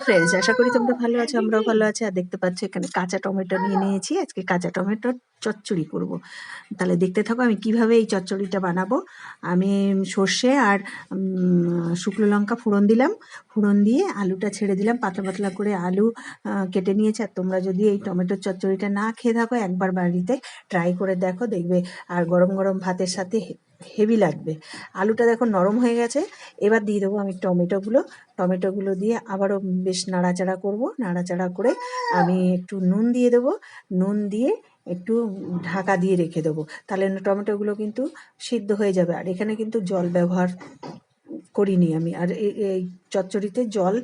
Friends, আশা করি তোমরা ভালো আছো, আমরাও ভালো আছি। আর দেখতে পাচ্ছ এখানে কাঁচা টমেটো নিয়ে নিয়েছি। আজকে কাঁচা টমেটোর চচ্চড়ি করব। তাহলে দেখতে থাকো আমি কিভাবে এই চচ্চড়িটা বানাবো। আমি সর্ষে আর শুকনো লঙ্কা ফোড়ন দিলাম। ফোড়ন দিয়ে আলুটা ছেড়ে দিলাম, পাতলা পাতলা করে আলু কেটে নিয়েছি। আর তোমরা যদি এই টমেটোর চচ্চড়িটা না খেয়ে থাকো, একবার বাড়িতে ট্রাই করে দেখো, দেখবে আর গরম গরম ভাতের সাথে হেভি লাগবে। আলুটা দেখো নরম হয়ে গেছে। এবার দিয়ে দেবো আমি টমেটোগুলো দিয়ে আবারও বেশ নাড়াচাড়া করব। নাড়াচাড়া করে আমি একটু নুন দিয়ে দেবো। নুন দিয়ে একটু ঢাকা দিয়ে রেখে দেবো, তাহলে টমেটোগুলো কিন্তু সিদ্ধ হয়ে যাবে। আর এখানে কিন্তু জল ব্যবহার করিনি আমি। আর এই চচ্চড়িতে জল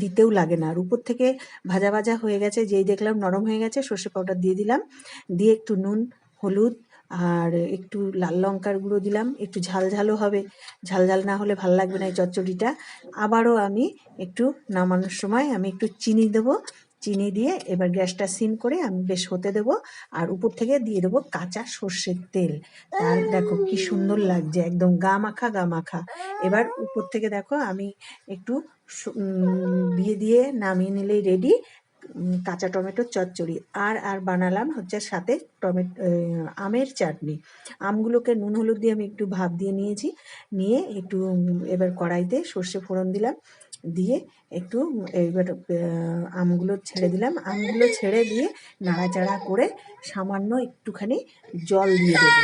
দিতেও লাগে না। আর উপর থেকে ভাজা ভাজা হয়ে গেছে, যেই দেখলাম নরম হয়ে গেছে, সর্ষে পাউডার দিয়ে দিলাম। দিয়ে একটু নুন, হলুদ আর একটু লাল লঙ্কার গুঁড়ো দিলাম। একটু ঝাল ঝালও হবে, ঝাল ঝাল না হলে ভালো লাগবে না এই চচ্চড়িটা। আবারও আমি একটু নামানোর সময় আমি একটু চিনি দেবো। চিনি দিয়ে এবার গ্যাসটা সিম করে আমি বেশ হতে দেবো। আর উপর থেকে দিয়ে দেবো কাঁচা সর্ষের তেল। তার দেখো কি সুন্দর লাগছে, একদম গা মাখা গা মাখা। এবার উপর থেকে দেখো আমি একটু দিয়ে দিয়ে নামিয়ে নিলেই রেডি কাঁচা টমেটোর চচ্চড়ি। আর বানালাম হচ্ছে সাথে আমের চাটনি। আমগুলোকে নুন হলুদ দিয়ে আমি একটু ভাপ দিয়ে নিয়েছি। নিয়ে একটু এবার কড়াইতে সর্ষে ফোড়ন দিলাম। দিয়ে একটু এবার আমগুলো ছেড়ে দিলাম। আমগুলো ছেড়ে দিয়ে নাড়াচাড়া করে সামান্য একটুখানি জল দিয়ে দেবো।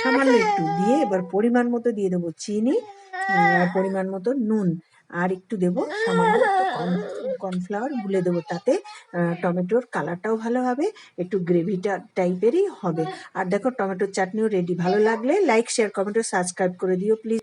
সামান্য একটু দিয়ে এবার পরিমাণ মতো দিয়ে দেবো চিনি, পরিমাণ মতো নুন, আর একটু দেবো সামান্য একটু কর্নফ্লাওয়ার গুলে দেবো। তাতে টমেটোর কালারটাও ভালো হবে, একটু গ্রেভিটা টাইপেরই হবে। আর দেখো টমেটোর চাটনিও রেডি। ভালো লাগলে লাইক, শেয়ার, কমেন্ট ও সাবস্ক্রাইব করে দিও প্লিজ।